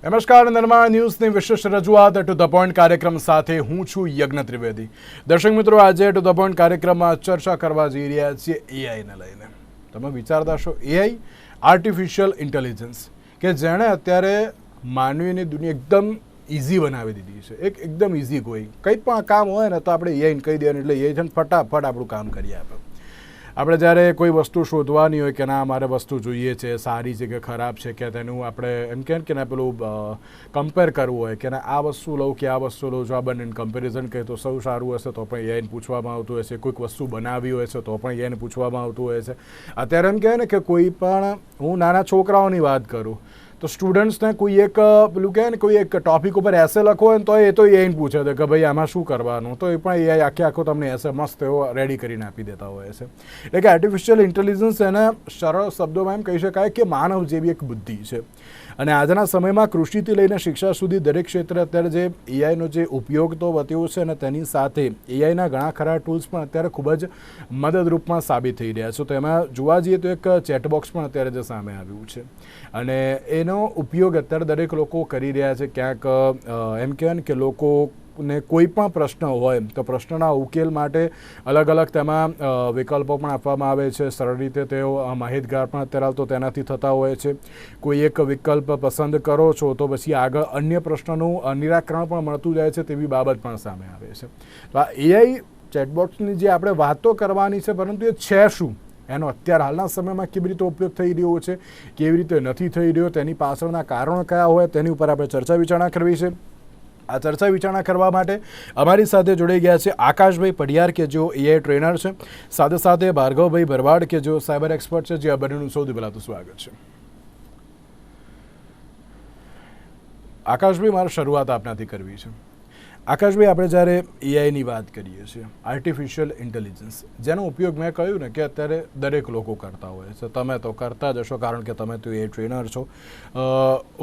નમસ્કાર, નિર્માણ ન્યૂઝની વિશેષ રજૂઆત ટુ ધ પોઈન્ટ કાર્યક્રમ સાથે હું છું યજ્ઞ ત્રિવેદી. દર્શક મિત્રો, આજે ટુ ધ પોઈન્ટ કાર્યક્રમમાં ચર્ચા કરવા જઈ રહ્યા છીએ એઆઈને લઈને. તમે વિચારતા છો એઆઈ આર્ટિફિશિયલ ઇન્ટેલિજન્સ કે જેણે અત્યારે માનવીની દુનિયા એકદમ ઇઝી બનાવી દીધી છે. એકદમ ઇઝી ગોઈંગ કંઈ પણ કામ હોય ને તો આપણે એઆઈને કહી દેવાનું એટલે એ છે ને ફટાફટ આપણું કામ કરી આપે. આપણે જ્યારે કોઈ વસ્તુ શોધવાની હોય કે ના મારે વસ્તુ જોઈએ છે, સારી છે કે ખરાબ છે, કે તેનું આપણે એમ કે ના પેલું કમ્પેર કરવું હોય કે ના આ વસ્તુ લઉં કે આ વસ્તુ લઉં, જો આ બંનેને કમ્પેરિઝન કહે તો સૌ સારું હશે તો પણ એઆઈને પૂછવામાં આવતું હોય છે. કોઈક વસ્તુ બનાવી હોય છે તો પણ એઆઈને પૂછવામાં આવતું હોય છે. અત્યારે એમ કહે ને કે કોઈ પણ હું નાના છોકરાઓની વાત કરું તો સ્ટુડન્ટ્સને કોઈ એક પેલું કહે ને કોઈ એક ટોપિક ઉપર એસે લખો હોય ને તો એ તો એઆઈને પૂછે છે કે ભાઈ આમાં શું કરવાનું, તો એ પણ એઆઈ આખો તમને એસે મસ્ત એવો રેડી કરીને આપી દેતા હોય છે. એટલે કે આર્ટિફિશિયલ ઇન્ટેલિજન્સ એને સરળ શબ્દોમાં એમ કહી શકાય કે માનવ જેવી એક બુદ્ધિ છે. અને આજના સમયમાં કૃષિથી લઈને શિક્ષા સુધી દરેક ક્ષેત્રે અત્યારે જે એઆઈનો જે ઉપયોગ તો વધ્યો છે અને તેની સાથે એઆઈના ઘણા ખરા ટૂલ્સ પણ અત્યારે ખૂબ જ મદદરૂપમાં સાબિત થઈ રહ્યા છે. તો એમાં જોવા જઈએ તો એક ચેટબોક્સ પણ અત્યારે જે સામે આવ્યું છે અને એનો ઉપયોગ અત્યારે દરેક લોકો કરી રહ્યા છે. ક્યાંક એમ કહેવાય ને કે લોકોને કોઈ પણ પ્રશ્ન હોય તો પ્રશ્નના ઉકેલ માટે અલગ અલગ તેમાં વિકલ્પો પણ આપવામાં આવે છે. સરળ રીતે તેઓ માહિતગાર પણ અત્યારે તો તેનાથી થતા હોય છે. કોઈ એક વિકલ્પ પસંદ કરો છો તો પછી આગળ અન્ય પ્રશ્નનું નિરાકરણ પણ મળતું જાય છે, તેવી બાબત પણ સામે આવે છે. તો આ એઆઈ ચેટબોક્સની જે આપણે વાતો કરવાની છે, પરંતુ એ છે શું, એનો અત્યારે હાલના સમયમાં કેવી રીતે ઉપયોગ થઈ રહ્યો છે, કેવી રીતે નથી થઈ રહ્યો, તેની પાછળના કારણો કયા હોય તેની ઉપર આપણે ચર્ચા વિચારણા કરવી છે. આ ચર્ચા વિચારણા કરવા માટે અમારી સાથે જોડાઈ ગયા છે આકાશભાઈ પડિયાર કે જેઓ એઆઈ ટ્રેનર છે, સાથે સાથે ભાર્ગવભાઈ ભરવાડ કે જેઓ સાયબર એક્સપર્ટ છે. જે આ બંનેનું સૌથી પહેલાં તો સ્વાગત છે. આકાશભાઈ, મારે શરૂઆત આપનાથી કરવી છે. આકાશભાઈ, આપણે જ્યારે એઆઈની વાત કરીએ છીએ, આર્ટિફિશિયલ ઇન્ટેલિજન્સ, જેનો ઉપયોગ મેં કહ્યું ને કે અત્યારે દરેક લોકો કરતા હોય છે. તમે તો કરતા જ હશો કારણ કે તમે તો એઆઈ ટ્રેનર છો.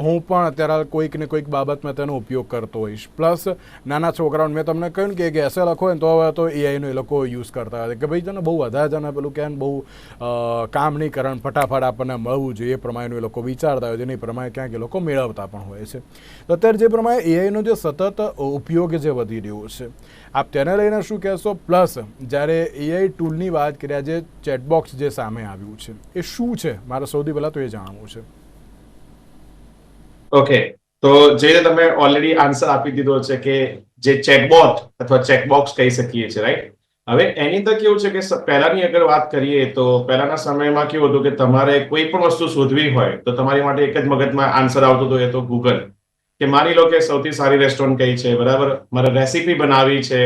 હું પણ અત્યારે કોઈક ને કોઈક બાબતમાં તેનો ઉપયોગ કરતો હોઈશ. પ્લસ નાના છોકરાઓને મેં તમને કહ્યું ને કે એક એસે લખો ને તો હવે તો એઆઈનો એ લોકો યુઝ કરતા હોય કે ભાઈ તને બહુ વધારે જને પેલું કે બહુ કામ નહીં કરે, ફટાફટ આપણને મળવું જોઈએ એ પ્રમાણેનું એ લોકો વિચારતા હોય છે. એની પ્રમાણે ક્યાંક એ લોકો મેળવતા પણ હોય છે. તો અત્યારે જે પ્રમાણે એઆઈનો જે સતત ઉપયોગ જે વધી રહ્યો છે, આપ તેને લઈને શું કહેશો? પ્લસ જ્યારે એઆઈ ટૂલની વાત કર્યા, જે ચેટબોક્સ જે સામે આવ્યું છે એ શું છે, મારે સૌથી પહેલા તો એ જાણવું છે. ઓકે, તો જે તમે ઓલરેડી આન્સર આપી દીધો છે કે જે ચેટબોટ અથવા ચેકબોક્સ કહી શકીએ છીએ, રાઈટ? હવે એની અંદર કેવું છે કે પહેલાની અગર વાત કરીએ તો પહેલાના સમયમાં કેવું હતું કે તમારે કોઈ પણ વસ્તુ શોધવી હોય તો તમારી માટે એક જ મગજમાં આન્સર આવતો હતો, એ તો ગૂગલ. કે માની લો કે સૌથી સારી રેસ્ટોરન્ટ કઈ છે, બરાબર, મારે રેસીપી બનાવવી છે,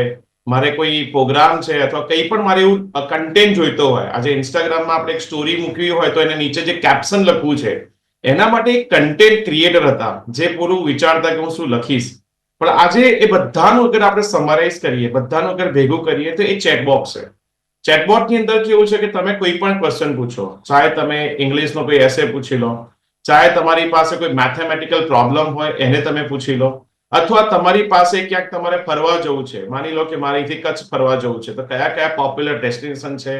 મારે કોઈ પ્રોગ્રામ છે અથવા કંઈ પણ મારે એવું કન્ટેન્ટ જોઈતો હોય. આજે ઇન્સ્ટાગ્રામમાં આપણે એક સ્ટોરી મૂકવી હોય તો એને નીચે જે કેપ્શન લખવું છે એના માટે એક કન્ટેન્ટ ક્રિએટર હતા જે પૂરું વિચારતા કે હું શું લખીશ. પણ આજે એ બધાનું અગર આપણે સમરાઇઝ કરીએ, બધાનું અગર ભેગું કરીએ તો એ ચેટબોક્સ છે. ચેટબોટની અંદર કેવું છે કે તમે કોઈ પણ ક્વેશ્ચન પૂછો, ચાહે તમે ઇંગ્લિશનો કોઈ એસે પૂછી લો, ચાહે તમારી પાસે કોઈ મેથેમેટિકલ પ્રોબ્લેમ હોય એને તમે પૂછી લો, અથવા તમારી પાસે ક્યાંક તમારે ફરવા જવું છે, માની લો કે મારે અહીંથી કચ્છ ફરવા જવું છે તો કયા કયા પોપ્યુલર ડેસ્ટિનેશન છે,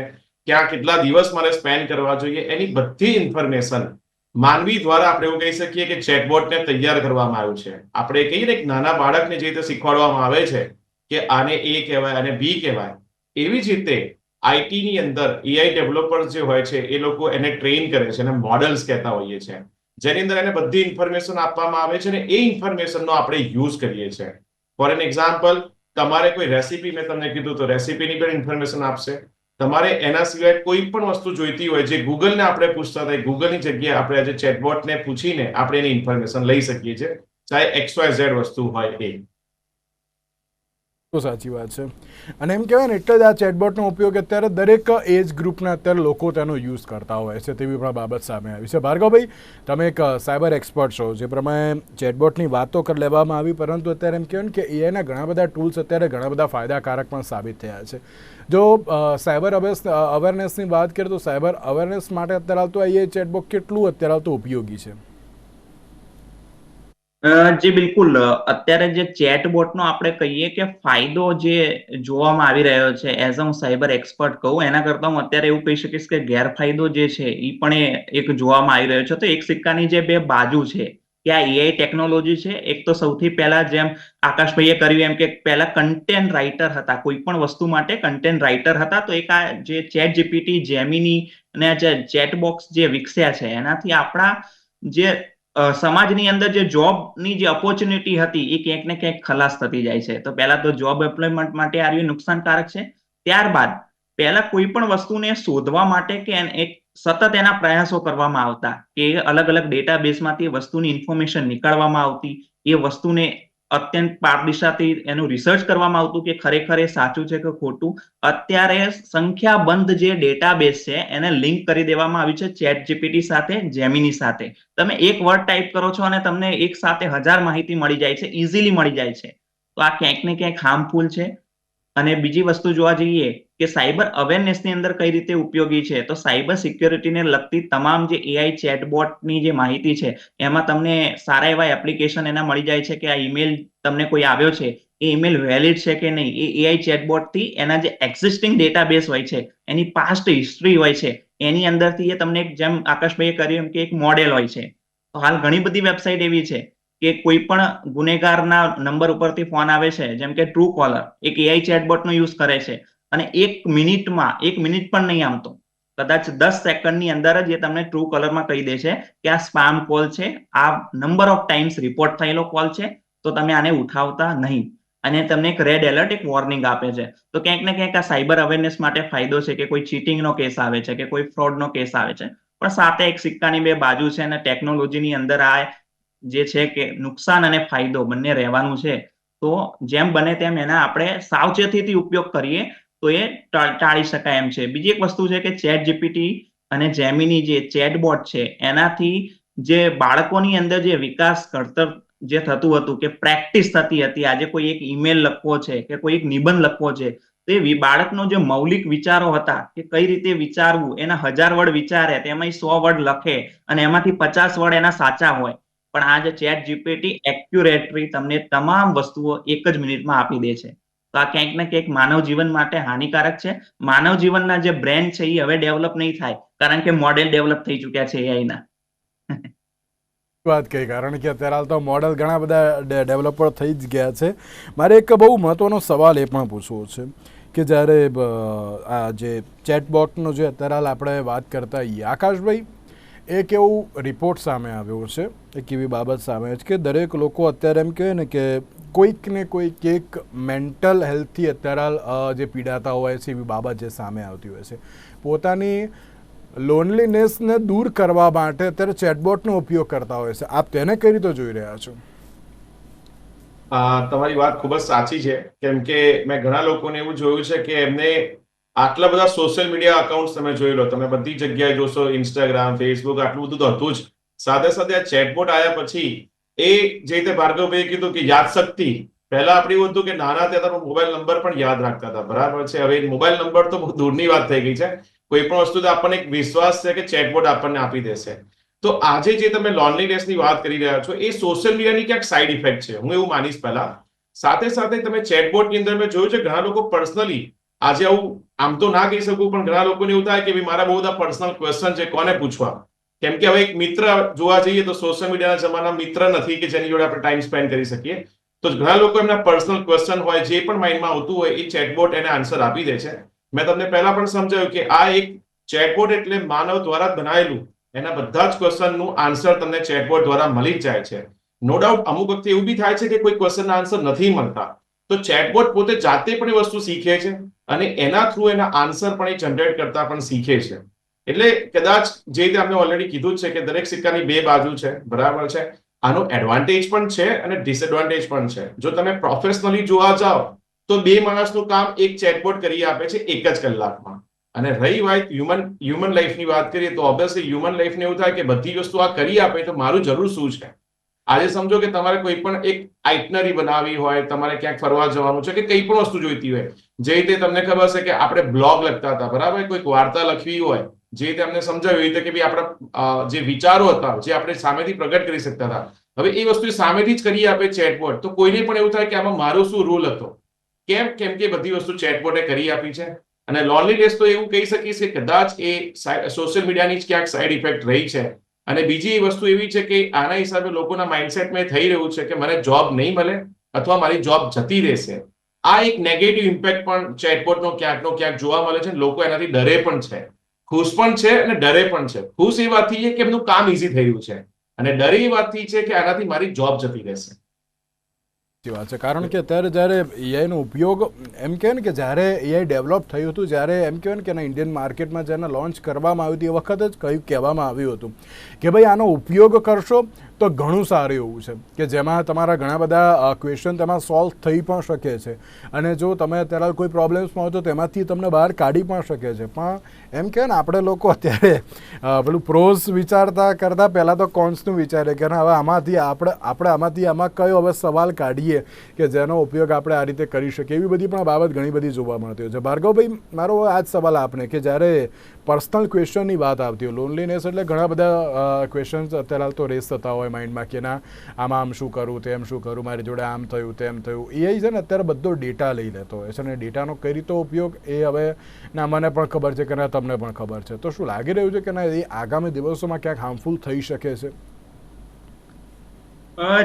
ક્યાં કેટલા દિવસ મારે સ્પેન્ડ કરવા જોઈએ, એની બધી ઇન્ફોર્મેશન માનવી દ્વારા આપણે એવું કહી શકીએ કે ચેટબોટને તૈયાર કરવામાં આવ્યું છે. આપણે કહીએ ને એક નાના બાળકને જે રીતે શીખવાડવામાં આવે છે કે આને એ કહેવાય અને બી કહેવાય, એવી જ રીતે આઈટી ની અંદર એઆઈ ડેવલપર્સ જે હોય છે એ લોકો એને ટ્રેન કરે છે અને મોડલ્સ કહેતા હોઈએ છીએ, જેની અંદર એને બધી ઇન્ફોર્મેશન આપવામાં આવે છે અને એ ઇન્ફોર્મેશનનો આપણે યુઝ કરીએ છીએ. ફોર એન એક્ઝામ્પલ, તમારે કોઈ રેસીપી, મેં તમને કીધું તો રેસીપીની પણ ઇન્ફોર્મેશન આપશે. તમારે એના સિવાય કોઈ પણ વસ્તુ જોઈતી હોય જે ગૂગલને આપણે પૂછતા હતા, ગૂગલની જગ્યાએ આપણે આજે ચેટબોટને પૂછીને આપણે એની ઇન્ફોર્મેશન લઈ શકીએ છીએ, ચાહે XYZ વસ્તુ હોય એ. તો સાચી વાત છે. અને એમ કહેવાય ને એટલે જ આ ચેટબોટનો ઉપયોગ અત્યારે દરેક એજ ગ્રુપના અત્યારે લોકો તેનો યુઝ કરતા હોય છે, તેવી પણ બાબત સામે આવી છે. ભાર્ગવભાઈ, તમે એક સાયબર એક્સપર્ટ છો, જે પ્રમાણે ચેટબોટની વાતો કરી લેવામાં આવી, પરંતુ અત્યારે એમ કહેવાય ને કે એઆઈના ઘણા બધા ટૂલ્સ અત્યારે ઘણા બધા ફાયદાકારક પણ સાબિત થયા છે. જો સાયબર અવેરનેસની વાત કરીએ તો સાયબર અવેરનેસ માટે અત્યારે હાલ તો એ ચેટબોટ કેટલું અત્યારે હાલ તો ઉપયોગી છે? જી બિલકુલ. અત્યારે જે ચેટબોટનો આપણે કહીએ કે ફાયદો જે જોવામાં આવી રહ્યો છે, એઝ હું સાયબર એક્સપર્ટ કહું એના કરતા હું અત્યારે એવું કહી શકીશ કે ગેરફાયદો જે છે એ પણ એક જોવામાં આવી રહ્યો છે. તો એક સિક્કાની જે બે બાજુ છે કે આ એઆઈ ટેકનોલોજી છે. એક તો સૌથી પહેલા જેમ આકાશભાઈએ કર્યું એમ કે પહેલા કન્ટેન્ટ રાઇટર હતા, કોઈ પણ વસ્તુ માટે કન્ટેન્ટ રાઇટર હતા. તો એક આ જે ચેટ જીપીટી, જેમિની અને જે ચેટબોક્સ જે વિકસ્યા છે એનાથી આપણા જે સમાજની અંદર જે જોબની જે ઓપોર્ચ્યુનિટી હતી એ ક્યાંક ને ક્યાંક ખલાસ થતી જાય છે. તો પહેલા તો જોબ એમ્પ્લોયમેન્ટ માટે આ નુકસાનકારક છે. ત્યારબાદ પહેલા કોઈ પણ વસ્તુને શોધવા માટે કે એક સતત એના પ્રયાસો કરવામાં આવતા કે અલગ અલગ ડેટાબેઝમાંથી વસ્તુની ઇન્ફોર્મેશન નીકાળવામાં આવતી, એ વસ્તુને અત્યંત પારદર્શિતાથી એનું રિસર્ચ કરવામાં આવતું કે ખરેખર એ સાચું છે કે ખોટું. અત્યારે સંખ્યાબંધ જે ડેટાબેઝ છે એને લિંક કરી દેવામાં આવી છે ચેટ જીપીટી સાથે, જેમિની સાથે. તમે એક વર્ડ ટાઈપ કરો છો અને તમને એક સાથે 1000 માહિતી મળી જાય છે, ઇઝીલી મળી જાય છે. તો આ ક્યાંક ને ક્યાંક હાર્મફુલ છે. અને બીજી વસ્તુ જોવા જઈએ કે સાયબર અવેરનેસની અંદર કઈ રીતે ઉપયોગી છે, તો સાયબર સિક્યોરિટીને લગતી તમામ જે એઆઈ ચેટબોટની જે માહિતી છે એમાં તમને સારા એવા એપ્લિકેશન એના મળી જાય છે કે આ ઈમેલ તમને કોઈ આવ્યો છે એ ઈમેલ વેલિડ છે કે નહીં. એ એઆઈ ચેટબોટથી એના જે એક્ઝિસ્ટિંગ ડેટાબેઝ હોય છે, એની પાસ્ટ હિસ્ટ્રી હોય છે, એની અંદરથી એ તમને જેમ આકાશભાઈએ કર્યું એમ કે એક મોડેલ હોય છે. તો હાલ ઘણી બધી વેબસાઇટ એવી છે કે કોઈ પણ ગુનેગારના નંબર ઉપરથી ફોન આવે છે, જેમ કે ટ્રુ કોલર એક એઆઈ ચેટબોટનો યુઝ કરે છે અને 1 મિનિટમાં, 1 મિનિટ પણ નહીં, આમ તો કદાચ 10 સેકન્ડની અંદર જ એ તમને ટ્રુ કોલરમાં કહી દે છે કે આ સ્પામ કોલ છે, આ નંબર ઓફ ટાઈમ્સ રિપોર્ટ થયેલો કોલ છે, તો તમે આને ઉઠાવતા નહીં. અને તમને એક રેડ એલર્ટ, એક વોર્નિંગ આપે છે. તો ક્યાંક ને ક્યાંક આ સાયબર અવેરનેસ માટે ફાયદો છે કે કોઈ ચીટિંગનો કેસ આવે છે કે કોઈ ફ્રોડનો કેસ આવે છે, પણ સાથે એક સિક્કાની બે બાજુ છે. અને ટેકનોલોજીની અંદર આ જે છે કે નુકસાન અને ફાયદો બંને રહેવાનું છે. તો જેમ બને તેમ એના આપણે સાવચેતીથી ઉપયોગ કરીએ તો એ ટાળી શકાય એમ છે. બીજી એક વસ્તુ છે કે ચેટ જીપીટી અને જેમિની જે ચેટબોટ છે એનાથી જે બાળકોની અંદર જે વિકાસ ઘડતર જે થતું હતું કે પ્રેક્ટિસ થતી હતી, આજે કોઈ એક ઈમેલ લખવો છે કે કોઈ એક નિબંધ લખવો છે, તો એ બાળકનો જે મૌલિક વિચારો હતા કે કઈ રીતે વિચારવું, એના 1000 વર્ડ વિચારે તેમાં 100 વર્ડ લખે અને એમાંથી 50 વર્ડ એના સાચા હોય. પણ આ જે ચેટ જીપીટી એક્યુરેટલી તમને તમામ વસ્તુઓ એક જ મિનિટમાં આપી દે છે. તો આ ક્યાંક ને ક્યાંક માનવ જીવન માટે હાનિકારક છે. માનવ જીવનના જે બ્રેન છે એ હવે ડેવલપ નહીં થાય, કારણ કે મોડેલ ડેવલપ થઈ ચૂક્યા છે એઆઈના. વાત કહી, કારણ કે અત્યારે હાલ તો મોડલ ઘણા બધા ડેવલપર થઈ જ ગયા છે. મારે એક બહુ મહત્વનો સવાલ એ પણ પૂછવો છે કે જ્યારે આ જે ચેટબોટનો જે અત્યારે હાલ આપણે વાત કરતા હોઈએ, આકાશભાઈ, એક એવું રિપોર્ટ સામે આવ્યો છે, એક એવી બાબત સામે છે કે દરેક લોકો અત્યારે એમ કહે ને કે કોઈક ને કોઈક એક મેન્ટલ હેલ્થથી અત્યારે હાલ જે પીડાતા હોય છે એવી બાબત જે સામે આવતી હોય છે. પોતાની લોનલીનેસને દૂર કરવા માટે અત્યારે ચેટબોટનો ઉપયોગ કરતા હોય છે. આપ તેને કઈ રીતે જોઈ રહ્યા છો? તમારી વાત ખૂબ જ સાચી છે, કેમ કે મેં ઘણા લોકોને એવું જોયું છે કે એમને આટલા બધા સોશિયલ મીડિયા અકાઉન્ટ તમે જોઈ લો, તમે બધી જગ્યાએ જોશો, ઇન્સ્ટાગ્રામ, ફેસબુક, આટલું બધું તો હતું જ. સાથે સાથે આ ચેટબોટ આવ્યા પછી એ જે રીતે ભાર્ગવભાઈએ કીધું કે યાદશક્તિ, પહેલા આપણે એવું હતું કે નાના હતા તો મોબાઈલ નંબર પણ યાદ રાખતા હતા, બરાબર છે. હવે મોબાઈલ નંબર તો બહુ દૂરની વાત થઈ ગઈ છે. કોઈ પણ વસ્તુ આપણને એક વિશ્વાસ છે કે ચેટબોટ આપણને આપી દેશે. તો આજે જે તમે લોનલીનેસની વાત કરી રહ્યા છો એ સોશિયલ મીડિયાની ક્યાંક સાઈડ ઇફેક્ટ છે, હું એવું માનીશ પહેલા. સાથે સાથે તમે ચેટબોટની અંદર મેં જોયું છે ઘણા લોકો પર્સનલી, આજે આવું આમ તો ના કહી શકું, પણ ઘણા લોકોને એવું થાય કે મારા બહુ બધા પર્સનલ ક્વેશ્ચન છે, કોને પૂછવા? કેમ કે હવે એક મિત્ર જોવા જઈએ તો સોશિયલ મીડિયાના જમાના મિત્ર નથી કે જેની જોડે આપણે ટાઈમ સ્પેન્ડ કરી શકીએ. તો ઘણા લોકો એમના પર્સનલ ક્વેશ્ચન હોય, જે પણ માઇન્ડમાં આવતું હોય, એ ચેટબોટ એને આન્સર આપી દે છે. મેં તમને પહેલા પણ સમજાવ્યું કે આ એક ચેટબોટ એટલે માનવ દ્વારા બનાવેલું, એના બધા જ ક્વેશ્ચનનું આન્સર તમને ચેટબોટ દ્વારા મળી જ જાય છે. નો ડાઉટ અમુક વખતે એવું બી થાય છે કે કોઈ ક્વેશ્ચનના આન્સર નથી મળતા, તો ચેટબોટ પોતે જાતે પણ એ વસ્તુ શીખે છે અને એના થ્રુ એના આન્સર પણ એ જનરેટ કરતા પણ શીખે છે. એટલે કદાચ જે રીતે આપણે ઓલરેડી કીધું છે કે દરેક સિક્કાની બે બાજુ છે, બરાબર છે. આનો એડવાન્ટેજ પણ છે અને ડિસએડવાન્ટેજ પણ છે. જો તમે પ્રોફેશનલી જોવા જાઓ તો 2 માણસનું કામ એક ચેટબોટ કરી આપે છે 1 જ કલાકમાં. અને રહી વાત હ્યુમન લાઈફની વાત કરીએ તો ઓબ્વિયસલી હ્યુમન લાઈફને એવું થાય કે બધી વસ્તુ આ કરી આપે તો મારું જરૂર શું છે? આજે સમજો કે તમારે કોઈ પણ એક આઇટનરી બનાવવી હોય, તમારે ક્યાંક ફરવા જવાનું છે કે કંઈ પણ વસ્તુ જોઈતી હોય, જે રીતે તમને ખબર છે કે આપણે બ્લોગ લખતા હતા, બરાબર, કોઈક વાર્તા લખવી હોય, જે રીતે અમને સમજાવ્યું એ રીતે કે ભાઈ આપણા જે વિચારો હતા જે આપણે સામેથી પ્રગટ કરી શકતા હતા, હવે એ વસ્તુ સામેથી જ કરી આપે ચેટબોટ, તો કોઈને પણ એવું થાય કે આમાં મારો શું રોલ હતો? કેમ કે બધી વસ્તુ ચેટબોટે કરી આપી છે. અને લોનલીનેસ તો એવું કહી શકીશ કે કદાચ એ સોશિયલ મીડિયાની જ ક્યાંક સાઈડ ઇફેક્ટ રહી છે. અને બીજી વસ્તુ એવી છે કે આના હિસાબે લોકોના માઇન્ડસેટમાં થઈ રહ્યું છે કે મને જોબ નહીં મળે અથવા મારી જોબ જતી રહેશે. આ એક નેગેટિવ ઇમ્પેક્ટ પણ ચેટબોટનો ક્યાંકનો ક્યાંક જોવા મળે છે. લોકો એનાથી ડરે પણ છે, ખુશ પણ છે અને ડરે પણ છે. ખુશ એ વાતથી છે કે એમનું કામ ઇઝી થઈ રહ્યું છે, અને ડરે એ વાતથી છે કે આનાથી મારી જોબ જતી રહેશે. સાચી વાત છે, કારણ કે અત્યારે જ્યારે એઆઈનો ઉપયોગ એમ કહે ને કે જ્યારે એઆઈ ડેવલપ થયું હતું, જ્યારે એમ કહેવાય ને કે ઇન્ડિયન માર્કેટમાં જેને લોન્ચ કરવામાં આવ્યું હતું એ વખતે જ કહેવામાં આવ્યું હતું કે ભાઈ આનો ઉપયોગ કરશો તો ઘણું સારું એવું છે કે જેમાં તમારા ઘણા બધા ક્વેશ્ચન તેમાં સોલ્વ થઈ પણ શકે છે, અને જો તમે અત્યારે કોઈ પ્રોબ્લેમ્સમાં હોય તો તેમાંથી તમને બહાર કાઢી પણ શકે છે. પણ એમ કહે ને આપણે લોકો અત્યારે પેલું પ્રોઝ વિચારતા કરતાં પહેલાં તો કોન્સનું વિચારે કે હવે આમાંથી આપણે આમાં કયો હવે સવાલ કાઢીએ કે જેનો ઉપયોગ આપણે આ રીતે કરી શકીએ. એવી બધી પણ બાબત ઘણી બધી જોવા મળતી હોય છે. ભાર્ગવભાઈ, મારો આ જ સવાલ આપને કે જ્યારે પર્સનલ ક્વેશ્ચનની વાત આવતી હોય, લોનલીનેસ એટલે ઘણા બધા ક્વેશ્ચન્સ અત્યારે તો રેસ થતા હોય માઇન્ડમાં કે ના આમાં આમ શું કરું, તેમ શું કરું, મારી જોડે આમ થયું તેમ થયું. એઆઈ છે ને અત્યારે બધો ડેટા લઈ લેતો હોય છે, અને ડેટાનો કઈ રીતે ઉપયોગ એ હવે ના મને પણ ખબર છે કે ના તમને પણ ખબર છે. તો શું લાગી રહ્યું છે કે ના એ આગામી દિવસોમાં ક્યાંક હાર્મફુલ થઈ શકે છે?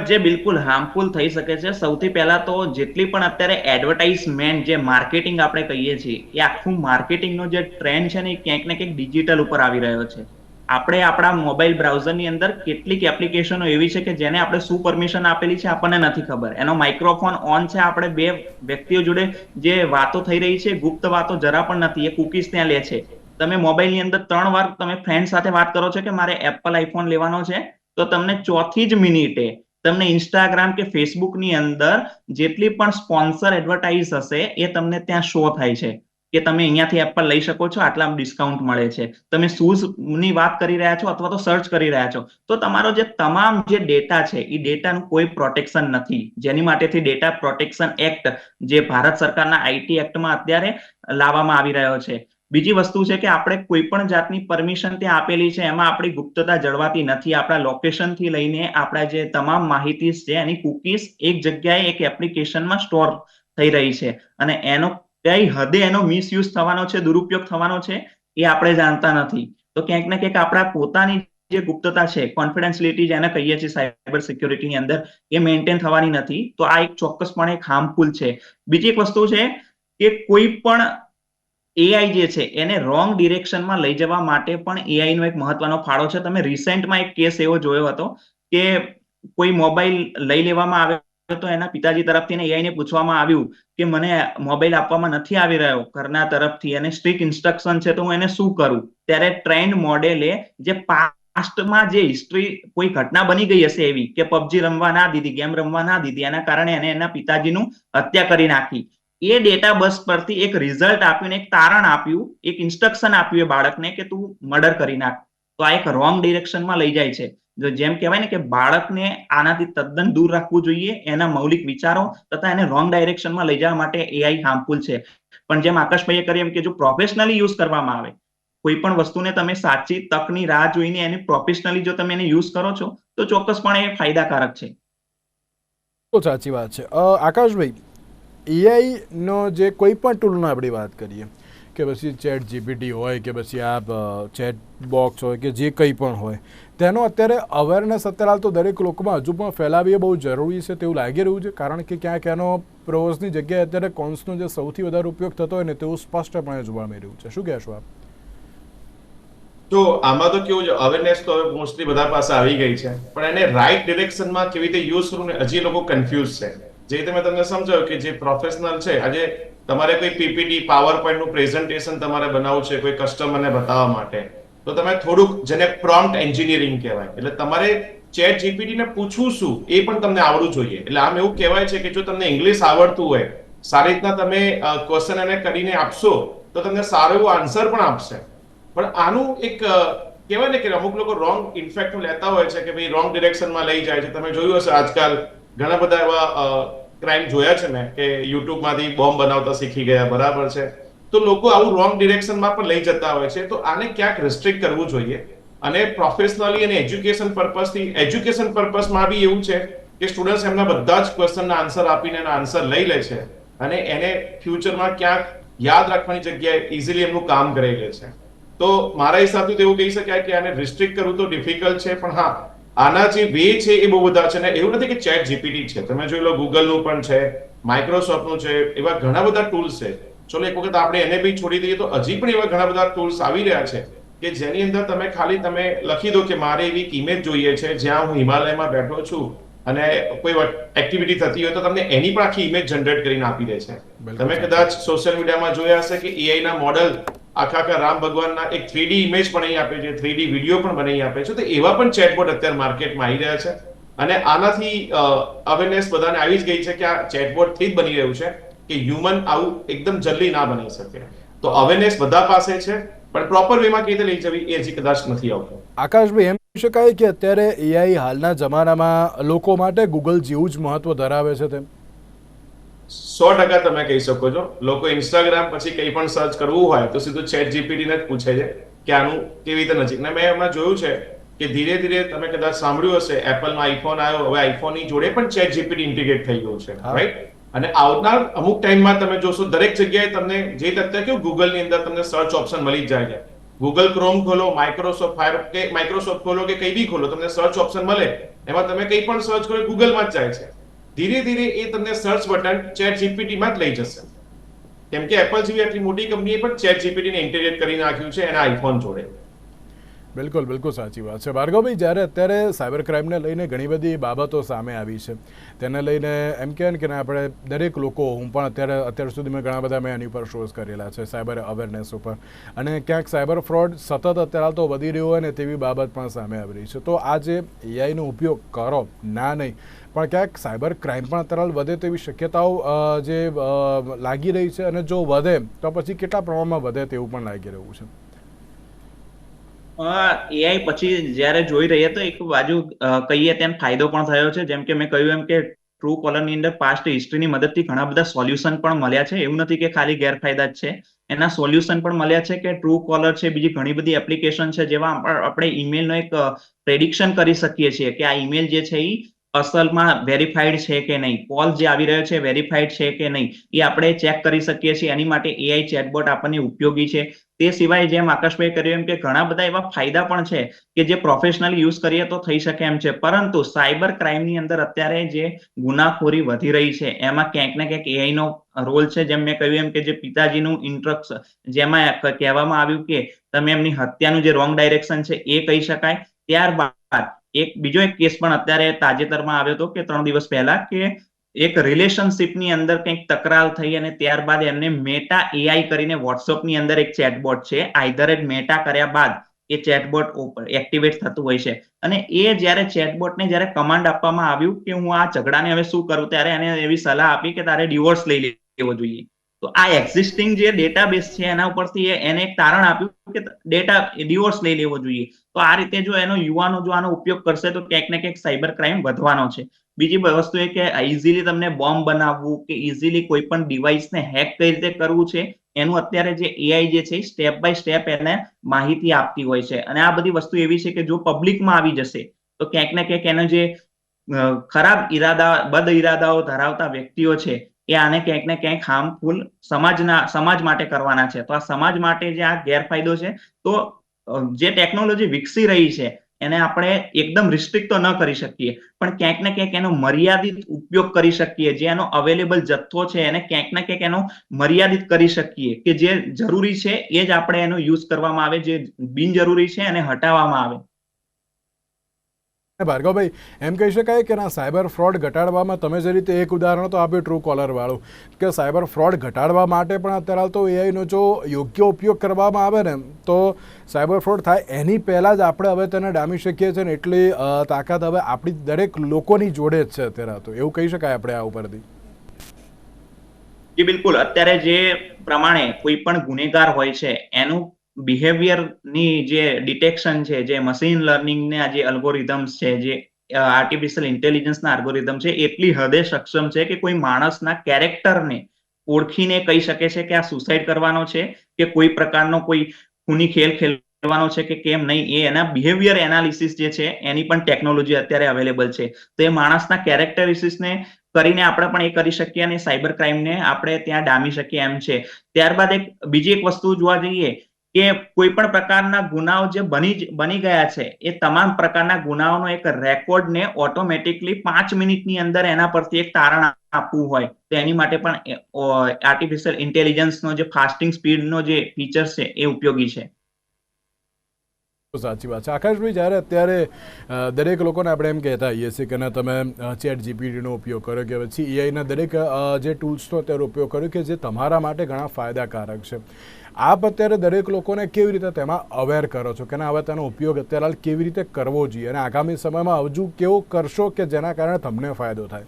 જે બિલકુલ હાર્મફુલ થઈ શકે છે. સૌથી પહેલા તો જેટલી પણ અત્યારે એડવર્ટાઇઝમેન્ટ, જે માર્કેટિંગ આપણે કહીએ છીએ, એ આખું માર્કેટિંગનો જે ટ્રેન્ડ છે ને એ ક્યાંક ને ક્યાંક ડિજિટલ ઉપર આવી રહ્યો છે. આપણે આપણા મોબાઈલ બ્રાઉઝરની અંદર કેટલીક એપ્લિકેશનો એવી છે કે જેને આપણે શું પરમિશન આપેલી છે આપણને નથી ખબર. એનો માઇક્રોફોન ઓન છે, આપણે બે વ્યક્તિઓ જોડે જે વાતો થઈ રહી છે, ગુપ્ત વાતો જરા પણ નથી, એ કુકીઝ ત્યાં લે છે. તમે મોબાઈલની અંદર 3 વાર તમે ફ્રેન્ડ સાથે વાત કરો છો કે મારે એપલ આઈફોન લેવાનો છે, તો તમને ચોથી જ મિનિટે તમને ઇન્સ્ટાગ્રામ કે ફેસબુકની અંદર જેટલી પણ સ્પોન્સર એડવર્ટાઇઝ હશે એ તમને ત્યાં શો થાય છે કે તમે અહીંયાથી એપલ લઈ શકો છો, આટલા ડિસ્કાઉન્ટ મળે છે. તમે શૂઝની વાત કરી રહ્યા છો અથવા તો સર્ચ કરી રહ્યા છો, તો તમારો જે તમામ જે ડેટા છે એ ડેટાનું કોઈ પ્રોટેક્શન નથી, જેની માટેથી ડેટા પ્રોટેક્શન એક્ટ, જે ભારત સરકારના આઈટી એક્ટમાં અત્યારે લાવવામાં આવી રહ્યો છે. બીજી વસ્તુ છે કે આપણે કોઈ પણ જાતની પરમિશન ત્યાં આપેલી છે એમાં આપણી ગુપ્તતા જળવાતી નથી. આપણા લોકેશનથી લઈને આપણા જે તમામ માહિતી છે એની કુકીઝ એક જગ્યાએ એક એપ્લિકેશનમાં સ્ટોર થઈ રહી છે, અને એનો કઈ હદે એનો મિસયુઝ થવાનો છે, દુરુપયોગ થવાનો છે, એ આપણે જાણતા નથી. તો ક્યાંક ને ક્યાંક આપણા પોતાની જે ગુપ્તતા છે, કોન્ફિડન્શિયલિટી જેને કહીએ છીએ સાયબર સિક્યોરિટીની અંદર, એ મેન્ટેન થવાની નથી. તો આ એક ચોક્કસપણે એક હાર્મફુલ છે. બીજી એક વસ્તુ છે કે કોઈ પણ એઆઈ જે છે એને રોંગ ડિરેક્શનમાં લઈ જવા માટે પણ એઆઈ નો એક મહત્વનો ફાળો છે. તમે રિસેન્ટમાં એક કેસ એવો જોયો હતો કે કોઈ મોબાઈલ લઈ લેવામાં આવ્યો તો એના પિતાજી તરફથી એઆઈ ને પૂછવામાં આવ્યું કે મને મોબાઈલ આપવામાં નથી આવી રહ્યો ઘરના તરફથી, અને સ્ટ્રિક્ટ ઇન્સ્ટ્રક્શન છે, તો હું એને શું કરું? ત્યારે ટ્રેન્ડ મોડેલે જે પાસ્ટમાં જે હિસ્ટ્રી, કોઈ ઘટના બની ગઈ હશે એવી કે પબજી રમવા ના દીધી, ગેમ રમવા ના દીધી, એના કારણે એને એના પિતાજીનું હત્યા કરી નાખી, એ ડેટા બસ પરથી એક રિઝલ્ટ આપ્યું, એક તારણ આપ્યું, એક ઇન્સ્ટ્રક્શન આપ્યું એ બાળકને કે તું મર્ડર કરી નાખ. તો આ એક રોંગ ડિરેક્શનમાં લઈ જાય છે. જેમ કહેવાય ને કે બાળકને આનાથી તદ્દન દૂર રાખવું જોઈએ, એના મૌલિક વિચારો તથા એને રોંગ ડાયરેક્શનમાં લઈ જવા માટે એઆઈ હાર્મફુલ છે. પણ જેમ આકાશભાઈએ કરી એમ કે જો પ્રોફેશનલી યુઝ કરવામાં આવે, કોઈ પણ વસ્તુને તમે સાચી તકની રાહ જોઈને એને પ્રોફેશનલી જો તમે એને યુઝ કરો છો તો ચોક્કસપણે એ ફાયદાકારક છે. તો સાચી વાત છે. આકાશભાઈ, એઆઈનો જે કોઈ પણ ટૂલનો આપણે વાત કરીએ કે પછી ચેટ જીપીટી હોય કે પછી આ ચેટ બોક્સ હોય કે જે કંઈ પણ હોય, તેનો અત્યારે અવેરનેસ અત્યારે હાલ તો દરેક લોકોમાં હજુ પણ ફેલાવી એ બહુ જરૂરી છે તેવું લાગી રહ્યું છે, કારણ કે ક્યાંક એનો પ્રોઝની જગ્યાએ અત્યારે કોન્સનો જે સૌથી વધારે ઉપયોગ થતો હોય ને તેવું સ્પષ્ટપણે જોવા મળી રહ્યું છે. શું કહેશો આપ? તો આમાં તો કેવું છે, અવેરનેસ તો હવે મોસ્ટલી બધા પાસે આવી ગઈ છે, પણ એને રાઈટ ડિરેક્શનમાં કેવી રીતે યુઝ કરવું ને હજી લોકો કન્ફ્યુઝ છે. જે રીતે મેં તમને સમજાવ્યું કે જે પ્રોફેશનલ છે, આજે તમારે કોઈ પીપીટી, પાવર પોઈન્ટનું પ્રેઝન્ટેશન તમારે બનાવવું છે કોઈ કસ્ટમરને બતાવવા માટે, તો તમે થોડુંક, જેને પ્રોમ્પ્ટ એન્જિનિયરિંગ કહેવાય, એટલે તમારે ચેટ જીપીટી ને પૂછવું શું એ પણ તમને આવડવું જોઈએ. એટલે આમ એવું કહેવાય છે કે જો તમને ઇંગ્લિશ આવડતું હોય, સારી રીતના તમે ક્વેશ્ચન એને કરીને આપશો તો તમને સારો એવો આન્સર પણ આપશે. પણ આનું એક કહેવાય ને કે અમુક લોકો રોંગ ઇન્ફેક્ટ લેતા હોય છે કે ભાઈ રોંગ ડિરેક્શનમાં લઈ જાય છે. તમે જોયું હશે આજકાલ ઘણા બધા એવા ક્રાઇમ જોયા છે મેં કે યુટ્યુબમાંથી બોમ્બ બનાવતા શીખી ગયા, બરાબર છે? તો લોકો આવું રોંગ ડિરેક્શનમાં પણ લઈ જતા હોય છે. તો આને ક્યાંક રિસ્ટ્રિક્ટ કરવું જોઈએ, અને પ્રોફેશનલી અને એજ્યુકેશન પર્પઝથી, એજ્યુકેશન પર્પઝમાં બી એવું છે કે સ્ટુડન્ટ્સ એમના બધા જ ક્વેશ્ચનના આન્સર આપીને એના આન્સર લઈ લે છે, અને એને ફ્યુચરમાં ક્યાંક યાદ રાખવાની જગ્યાએ ઇઝીલી એમનું કામ કરી લે છે. તો મારા હિસાબથી તો એવું કહી શકાય કે આને રિસ્ટ્રિક્ટ કરવું તો ડિફિકલ્ટ છે, પણ હા, આના જે વે છે એ બહુ બધા છે. ને એવું નથી કે ચેટ જીપીટી છે, તમે જોઈ લો ગૂગલનું પણ છે, માઇક્રોસોફ્ટનું છે, એવા ઘણા બધા ટૂલ્સ છે. ચલો એક વખત આપણે એને બી છોડી દઈએ તો હજી પણ એવા ઘણા બધા ટૂલ્સ આવી રહ્યા છે કે જેની અંદર તમે લખી દો કે મારે એવી ઇમેજ જોઈએ છે જ્યાં હું હિમાલયમાં બેઠો છું અને કોઈ એક્ટિવિટી થતી હોય, તો તમને એની પણ આખી ઇમેજ જનરેટ કરીને આપી દે છે. તમે કદાચ સોશિયલ મીડિયામાં જોયા હશે કે એઆઈ ના મોડલ આખા રામ ભગવાનના એક 3D ઇમેજ બનાવી આપે છે, 3D વિડીયો પણ બનાવી આપે છે. તો એવા પણ ચેટબોટ અત્યારે માર્કેટમાં આવી રહ્યા છે અને આનાથી અવેરનેસ બધાને આવી જ ગઈ છે કે આ ચેટબોટ થી જ બની રહ્યું છે કે હ્યુમન આવું એકદમ જલ્દી ના બની શકે. તો અવેરનેસ બધા પાસે છે, પણ પ્રોપર વેમાં કેવી રીતે લઈ જવી એ હજી કદાચ નથી આવતું. આકાશભાઈ, એમ કહી શકાય કે અત્યારે એઆઈ હાલના જમાનામાં લોકો માટે ગૂગલ જેવું જ મહત્વ ધરાવે છે તેમ? 100% તમે કહી શકો છો. લોકો ઇન્સ્ટાગ્રામ પછી કંઈ પણ સર્ચ કરવું હોય તો સીધું ચેટ જીપીટી ને જ પૂછે છે કે આનું કેવી રીતે નજીક. ને મેં હમણાં જોયું છે કે ધીરે ધીરે તમે કદાચ સાંભળ્યું હશે, એપલમાં આઈફોન આવ્યો, હવે આઈફોનની જોડે પણ ચેટ જીપીટી ઇન્ટિગ્રેટ થઈ ગયું છે, રાઈટ? અને આવનાર અમુક ટાઈમમાં તમે જોશો દરેક જગ્યાએ તમને જે અત્યારે કેવું ગૂગલની અંદર તમને સર્ચ ઓપ્શન મળી જ જાય છે. ગૂગલ ક્રોમ ખોલો, માઇક્રોસોફ્ટ ખોલો કે કંઈ બી ખોલો, તમને સર્ચ ઓપ્શન મળે, એમાં તમે કંઈ પણ સર્ચ કરો ગૂગલમાં જ જાય છે. ધીરે ધીરે એ તમને સર્ચ બટન ચેટ જીપીટી માં જ લઈ જશે, કેમ કે એપલ જેવી આટલી મોટી કંપનીએ પણ ચેટ જીપીટી ને ઇન્ટિગ્રેટ કરી નાખ્યું છે એના આઈફોન જોડે. બિલકુલ બિલકુલ સાચી વાત છે. ભાર્ગવભાઈ, જ્યારે અત્યારે સાયબર ક્રાઇમને લઈને ઘણી બધી બાબતો સામે આવી છે, તેને લઈને એમ કહેવાય કે આપણે દરેક લોકો, હું પણ અત્યાર સુધીમાં ઘણા બધા મેં એની ઉપર શોઝ કરેલા છે સાયબર અવેરનેસ ઉપર, અને ક્યાંક સાયબર ફ્રોડ સતત અત્યારે તો વધી રહ્યો હોય ને તેવી બાબત પણ સામે આવી રહી છે. તો આ જે એઆઈનો ઉપયોગ કરો ના નહીં, પણ ક્યાંક સાયબર ક્રાઇમ પણ અત્યારે વધે તેવી શક્યતાઓ જે લાગી રહી છે, અને જો વધે તો પછી કેટલા પ્રમાણમાં વધે તેવું પણ લાગી રહ્યું છે. એઆઈ પછી જયારે જોઈ રહીએ તો એક બાજુ કહીએ તેમ ફાયદો પણ થયો છે. જેમ કે મેં કહ્યું એમ કે ટ્રુ કોલર ની અંદર પાસ્ટ હિસ્ટ્રીની મદદથી ઘણા બધા સોલ્યુશન પણ મળ્યા છે. એવું નથી કે ખાલી ગેરફાયદા જ છે, એના સોલ્યુશન પણ મળ્યા છે. કે ટ્રુ કોલર છે, બીજી ઘણી બધી એપ્લિકેશન છે, જેમાં આપણે ઈમેલનો એક પ્રેડિક્શન કરી શકીએ છીએ કે આ ઈમેલ જે છે એ અસલમાં વેરીફાઈડ છે કે નહીં, કોલ જે આવી રહ્યો છે વેરીફાઈડ છે કે નહીં, એ આપણે ચેક કરી શકીએ છીએ. એની માટે એઆઈ ચેટબોટ આપણને ઉપયોગી છે. તે સિવાય જેમ આકાશભાઈ કર્યું એમ કે ઘણા બધા એવા ફાયદા પણ છે કે જે પ્રોફેશનલી યુઝ કરીએ તો થઈ શકે એમ છે. પરંતુ સાયબર ક્રાઇમની અંદર અત્યારે જે ગુનાખોરી વધી રહી છે એમાં ક્યાંક ને ક્યાંક એઆઈ નો રોલ છે. જેમ મેં કહ્યું એમ કે જે પિતાજીનું ઇન્સ્ટ્રક્શન, જેમાં કહેવામાં આવ્યું કે તમે એમની હત્યાનું જે રોંગ ડાયરેક્શન છે એ કહી શકાય. ત્યારબાદ બીજો એક કેસ પણ અત્યારે તાજેતરમાં આવ્યો હતો કે 3 દિવસ પહેલા, કે એક રિલેશનશિપની અંદર કંઈક તકરાર થઈ અને ત્યારબાદ એમને મેટા એઆઈ કરીને વોટ્સઅપની અંદર એક ચેટબોટ છે, આઈધર જ મેટા કર્યા બાદ એ ચેટબોટ એક્ટિવેટ થતું હોય છે. અને એ જ્યારે ચેટબોટને જ્યારે કમાન્ડ આપવામાં આવ્યું કે હું આ ઝઘડાને હવે શું કરું, ત્યારે એને એવી સલાહ આપી કે તારે ડિવોર્સ લઈ લેવો જોઈએ. તો આ એક્ઝિસ્ટિંગ જે ડેટાબેઝ છે એના ઉપરથી એને એક તારણ આપ્યું કે ડિવોર્સ લઈ લેવો જોઈએ. તો આ રીતે જો યુવાનો જો આનો ઉપયોગ કરશે તો ક્યાંક ને ક્યાંક સાયબર ક્રાઇમ વધવાનો છે. બીજી વસ્તુ એ કે ઇઝીલી તમને બોમ્બ બનાવવું કે ઇઝીલી કોઈ પણ ડિવાઇસને હેક કઈ રીતે કરવું છે, એનું અત્યારે જે એઆઈ જે છે સ્ટેપ બાય સ્ટેપ એને માહિતી આપતી હોય છે. અને આ બધી વસ્તુ એવી છે કે જો પબ્લિકમાં આવી જશે તો ક્યાંક ને ક્યાંક એનો જે ખરાબ બદ ઈરાદાઓ ધરાવતા વ્યક્તિઓ છે એ આને ક્યાંક ને ક્યાંક હાર્મફુલ સમાજ માટે કરવાના છે. તો આ સમાજ માટે જે આ ગેરફાયદો છે, તો જે ટેકનોલોજી વિકસી રહી છે એને આપણે એકદમ રિસ્ટ્રિક્ટ તો ન કરી શકીએ, પણ ક્યાંક ને ક્યાંક એનો મર્યાદિત ઉપયોગ કરી શકીએ. જે એનો અવેલેબલ જથ્થો છે એને ક્યાંક ને ક્યાંક એનો મર્યાદિત કરી શકીએ, કે જે જરૂરી છે એ જ આપણે એનો યુઝ કરવામાં આવે, જે બિનજરૂરી છે એને હટાવવામાં આવે. ભાર્ગવભાઈ, એમ કહી શકાય કે ના સાયબર ફ્રોડ ઘટાડવામાં તમે જે રીતે એક ઉદાહરણ તો આપ્યું ટ્રુ કોલર વાળું, કે સાયબર ફ્રોડ ઘટાડવા માટે પણ અત્યારે તો એઆઈનો જો યોગ્ય ઉપયોગ કરવામાં આવે ને તો સાયબર ફ્રોડ થાય એની પહેલાં જ આપણે હવે તેને ડામી શકીએ છીએ ને એટલી તાકાત હવે આપણી દરેક લોકોની જોડે જ છે અત્યારે. તો એવું કહી શકાય આપણે આ ઉપરથી? જી બિલકુલ. અત્યારે જે પ્રમાણે કોઈ પણ ગુનેગાર હોય છે એનું બિહેવિયર ની જે ડિટેક્શન છે, જે મશીન લર્નિંગના જે અલ્ગોરિધમ્સ છે, જે આર્ટિફિશિયલ ઇન્ટેલિજન્સના અલ્ગોરિધમ છે, એટલી હદે સક્ષમ છે કે કોઈ માણસના કેરેક્ટરને ઓળખીને કહી શકે છે કે આ સુસાઇડ કરવાનો છે કે કોઈ પ્રકારનો કોઈ ખૂની ખેલ ખેલવાનો છે કે કેમ નહીં. એ એના બિહેવિયર એનાલિસિસ જે છે એની પણ ટેકનોલોજી અત્યારે અવેલેબલ છે. તો એ માણસના કેરેક્ટરિસ્ટિક્સને કરીને આપણે પણ એ કરી શકીએ અને સાયબર ક્રાઇમને આપણે ત્યાં ડામી શકીએ એમ છે. ત્યારબાદ બીજી એક વસ્તુ જોવા જઈએ કે કોઈ પણ પ્રકારના ગુનાઓ જે બની ગયા છે એ તમામ પ્રકારના ગુનાઓનો એક રેકોર્ડને ઓટોમેટિકલી 5 મિનિટની અંદર એના પરથી એક તારણ આપવું હોય તો એની માટે પણ આર્ટિફિશિયલ ઇન્ટેલિજન્સનો જે ફાસ્ટિંગ સ્પીડનો જે ફીચર છે એ ઉપયોગી છે. સાચી વાત છે. આકાશભાઈ, જ્યારે અત્યારે દરેક લોકોને આપણે એમ કહેતા હોઈએ છીએ કે તમે ચેટ જીપીટીનો ઉપયોગ કરો કે પછી એઆઈના દરેક જે ટૂલ્સનો અત્યારે ઉપયોગ કર્યો કે જે તમારા માટે ઘણા ફાયદાકારક છે. આપ અત્યારે દરેક લોકોને કેવી રીતે તેમાં અવેર કરો છો કે હવે તેનો ઉપયોગ અત્યારે હાલ કેવી રીતે કરવો જોઈએ અને આગામી સમયમાં હજુ કેવો કરશો કે જેના કારણે તમને ફાયદો થાય?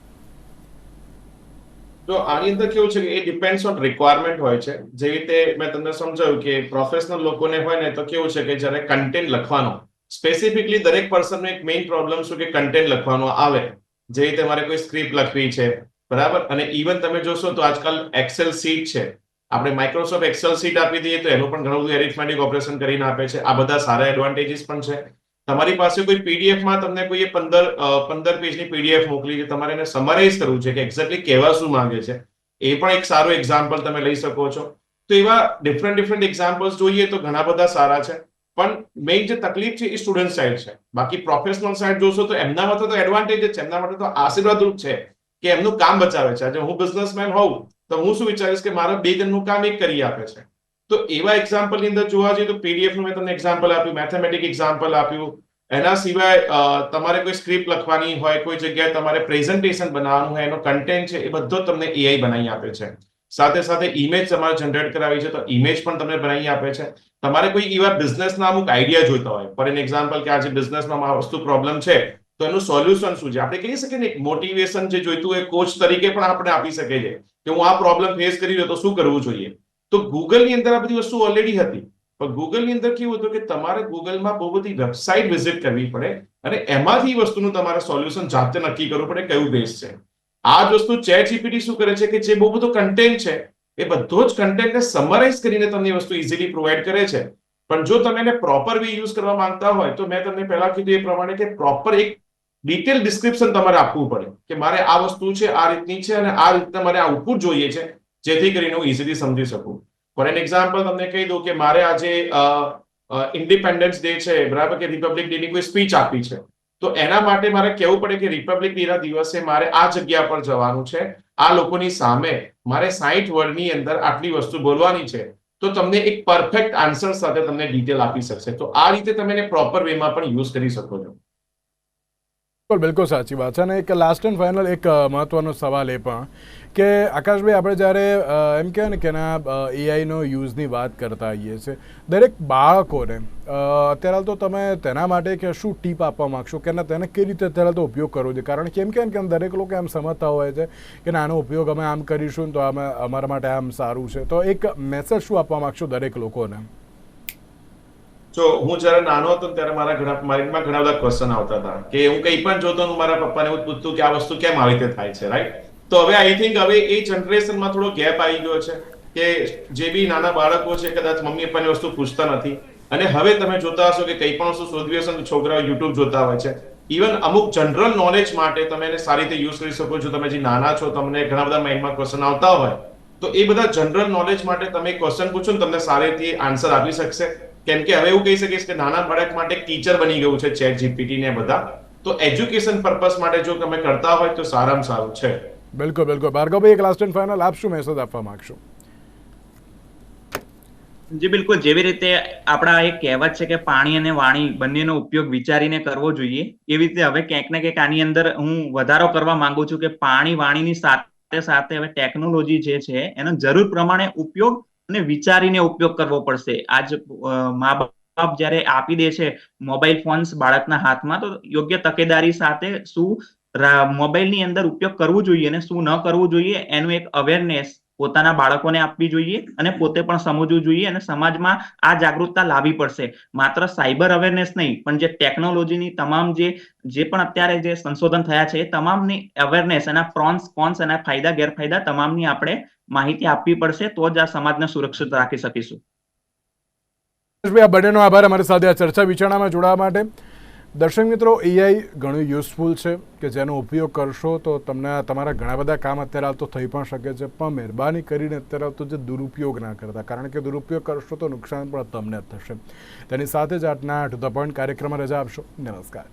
તો આની અંદર કેવું છે કે એ ડિપેન્ડ્સ ઓન રિક્વાયરમેન્ટ હોય છે. જે રીતે મેં તમને સમજાવ્યું કે પ્રોફેશનલ લોકોને હોય ને તો કેવું છે કે જ્યારે કન્ટેન્ટ લખવાનો સ્પેસિફિકલી દરેક પર્સનનો એક મેઇન પ્રોબ્લેમ શું કે કન્ટેન્ટ લખવાનો આવે. જે રીતે મારે કોઈ સ્ક્રિપ્ટ લખવી છે, બરાબર, અને ઇવન તમે જોશો તો આજકાલ એક્સેલ શીટ છે, આપણે માઇક્રોસોફ્ટ એક્સેલ શીટ આપી દઈએ તો એનું પણ ઘણું બધું એરિથમેટિક ઓપરેશન કરીને આપે છે. આ બધા સારા એડવાન્ટેજીસ પણ છે. તમારી પાસે કોઈ પીડીએફમાં તમને કોઈએ 15 પેજની પીડીએફ મોકલી છે, તમારે એને સમરાઇઝ કરવું છે કે એક્ઝેક્ટલી કહેવા શું માંગે છે, એ પણ એક સારું એક્ઝામ્પલ તમે લઈ શકો છો. તો એવા ડિફરન્ટ એક્ઝામ્પલ્સ જોઈએ તો ઘણા બધા સારા છે. પણ મેઇન જે તકલીફ છે એ સ્ટુડન્ટ સાઇડ છે. બાકી પ્રોફેશનલ સાઇડ જોશો તો એમના માટે તો એડવાન્ટેજ જ છે, એમના માટે તો આશીર્વાદરૂપ છે કે એમનું કામ બચાવે છે. આજે હું બિઝનેસમેન હોઉં તો હું શું વિચારીશ કે મારા 2 જણનું કામ એક કરી આપે છે. તો એવા એક્ઝામ્પલની અંદર જોવા જઈએ તો પીડીએફ નું મેં તમને એક્ઝામ્પલ આપ્યું, મેથેમેટિક એક્ઝામ્પલ આપ્યું. એના સિવાય તમારે કોઈ સ્ક્રિપ્ટ લખવાની હોય, કોઈ જગ્યાએ તમારે પ્રેઝન્ટેશન બનાવવાનું હોય, એનો કન્ટેન્ટ છે એ બધો તમને એઆઈ બનાવી આપે છે. સાથે સાથે ઇમેજ તમારે જનરેટ કરાવી છે તો ઇમેજ પણ તમને બનાવી આપે છે. તમારે કોઈ એવા બિઝનેસના અમુક આઈડિયા જોઈતા હોય, ફોર એન એક્ઝામ્પલ કે આજે બિઝનેસમાં આ વસ્તુ પ્રોબ્લેમ છે તો એનું સોલ્યુશન શું છે, આપણે કહી શકીએ ને મોટિવેશન જે જોઈતું હોય કોચ તરીકે પણ આપણે આપી શકીએ છીએ કે હું આ પ્રોબ્લેમ ફેસ કરી રહ્યો તો શું કરવું જોઈએ. તો ગૂગલની અંદર આ બધી વસ્તુ ઓલરેડી હતી. પણ ગૂગલની અંદર કેવું હતું કે તમારે ગૂગલમાં બહુ બધી વેબસાઇટ વિઝિટ કરવી પડે અને એમાંથી વસ્તુનું તમારે સોલ્યુશન જાતે નક્કી કરવું પડે કયું બેસ્ટ છે. આ જ વસ્તુ ચેટ જીપીટી શું કરે છે કે જે બહુ બધો કન્ટેન્ટ છે એ બધો જ કન્ટેન્ટને સમરાઇઝ કરીને તમને વસ્તુ ઇઝીલી પ્રોવાઈડ કરે છે. પણ જો તમે એને પ્રોપર વે યુઝ કરવા માંગતા હોય તો મેં તમને પહેલા કીધું એ પ્રમાણે કે પ્રોપર એક ડિટેલ ડિસ્ક્રિપ્શન તમારે આપવું પડે કે મારે આ વસ્તુ છે, આ રીતની છે અને આ રીતે મારે આઉટપુટ જોઈએ છે, જેથી કરીને હું ઇઝીલી સમજી શકું. ફોર એન એક્ઝામ્પલ તમને કહી દઉં કે મારે આજે ઇન્ડિપેન્ડન્સ ડે છે, બરાબર, કે રિપબ્લિક ડે ની કોઈ સ્પીચ આપી છે, તો એના માટે મારે કહેવું પડે કે રિપબ્લિક ડે ના દિવસે મારે આ જગ્યા પર જવાનું છે, આ લોકોની સામે મારે 60 વર્ડની અંદર આટલી વસ્તુ બોલવાની છે, તો તમને એક પરફેક્ટ આન્સર સાથે તમને ડિટેલ આપી શકશે. તો આ રીતે તમે એને પ્રોપર વેમાં પણ યુઝ કરી શકો છો. બિલકુલ સાચી વાત છે. અને એક લાસ્ટ એન્ડ ફાઇનલ એક મહત્વનો સવાલ એ પણ કે આકાશભાઈ, આપણે જ્યારે એમ કહેવાય ને કે એના એઆઈનો યુઝની વાત કરતા હોઈએ છીએ, દરેક બાળકોને અત્યારે તો તમે તેના માટે કે શું ટીપ આપવા માગશો કે તેને કઈ રીતે અત્યારે તો ઉપયોગ કરવો જોઈએ? કારણ કે એમ કે દરેક લોકો એમ સમજતા હોય છે કે આનો ઉપયોગ અમે આમ કરીશું તો અમારા માટે આમ સારું છે. તો એક મેસેજ શું આપવા માગશો દરેક લોકોને? જો હું જયારે નાનો હતો ત્યારે મારા માઇન્ડમાં ઘણા બધા ક્વેશ્ચન આવતા હતા કે હું કંઈ પણ જોતો હું મારા પપ્પાને એવું પૂછતું કે આ વસ્તુ કેમ આવી રીતે થાય છે, રાઈટ? તો હવે આઈ થિંક હવે એ જનરેશનમાં થોડો ગેપ આવી ગયો છે કે જે બી નાના બાળકો છે કદાચ મમ્મી પપ્પાની વસ્તુ પૂછતા નથી. અને હવે તમે જોતા હશો કે કંઈ પણ વસ્તુ શોધવી હશે તો છોકરાઓ યુટ્યુબ જોતા હોય છે. ઇવન અમુક જનરલ નોલેજ માટે તમે એને સારી રીતે યુઝ કરી શકો છો. તમે જે નાના છો, તમને ઘણા બધા માઇન્ડમાં ક્વેશ્ચન આવતા હોય તો એ બધા જનરલ નોલેજ માટે તમે ક્વેશ્ચન પૂછો ને તમને સારી રીતે આન્સર આપી શકશે. કેમ કે હવે એવું કહી શકીશ કે નાના બાળક માટે ટીચર બની ગયું છે ચેટ જીપીટી ને બધા. તો એજ્યુકેશન પર્પસ માટે જો તમે કરતા હોય તો સારામાં સારું છે. બિલકુલ બિલકુલ. ભાર્ગવભાઈ, એક લાસ્ટ એન્ડ ફાઇનલ આપ શું મેસેજ આપવા માંગશો? જી બિલકુલ, જેવી રીતે આપણા એક કહેવત છે કે પાણી અને વાણી બંનેનો ઉપયોગ વિચારીને કરવો જોઈએ, એવી રીતે હવે ક્યાંક ને ક્યાંક આની અંદર હું વધારો કરવા માંગુ છું કે પાણી વાણીની સાથે સાથે હવે ટેકનોલોજી જે છે એનો જરૂર પ્રમાણે ઉપયોગ અને વિચારીને ઉપયોગ કરવો પડશે. આજ મા બાપ જયારે આપી દે છે મોબાઈલ ફોન્સ બાળકના હાથમાં, તો યોગ્ય તકેદારી સાથે શું મોબાઈલની અંદર ઉપયોગ કરવું જોઈએ અને શું ન કરવું જોઈએ એનું એક અવેરનેસ પોતાના બાળકોને આપવી જોઈએ અને પોતે પણ સમજવું જોઈએ અને સમાજમાં આ જાગૃતતા લાવવી પડશે. માત્ર સાયબર અવેરનેસ નહીં, પણ જે ટેકનોલોજીની તમામ જે પણ અત્યારે જે સંશોધન થયા છે એ તમામની અવેરનેસ, એના પ્રોન્સ કોન્સ, એના ફાયદા ગેરફાયદા તમામની આપણે માહિતી આપવી પડશે, તો જ આ સમાજને સુરક્ષિત રાખી શકીશું. આ બંનેનો આભાર અમારી સાથે આ ચર્ચા વિચારણામાં જોડાવા માટે. દર્શક મિત્રો, એઆઈ ઘણું યુઝફુલ છે કે જેનો ઉપયોગ કરશો તો તમને તમારા ઘણા બધા કામ અત્યારે હાલ તો થઈ પણ શકે છે, પણ મહેરબાની કરીને અત્યારે હાલ તો જે દુરુપયોગ ના કરતા, કારણ કે દુરુપયોગ કરશો તો નુકસાન પણ તમને જ થશે. તેની સાથે જ આજના ટુ ધ પોઈન્ટ કાર્યક્રમમાં રજા આપશો. નમસ્કાર.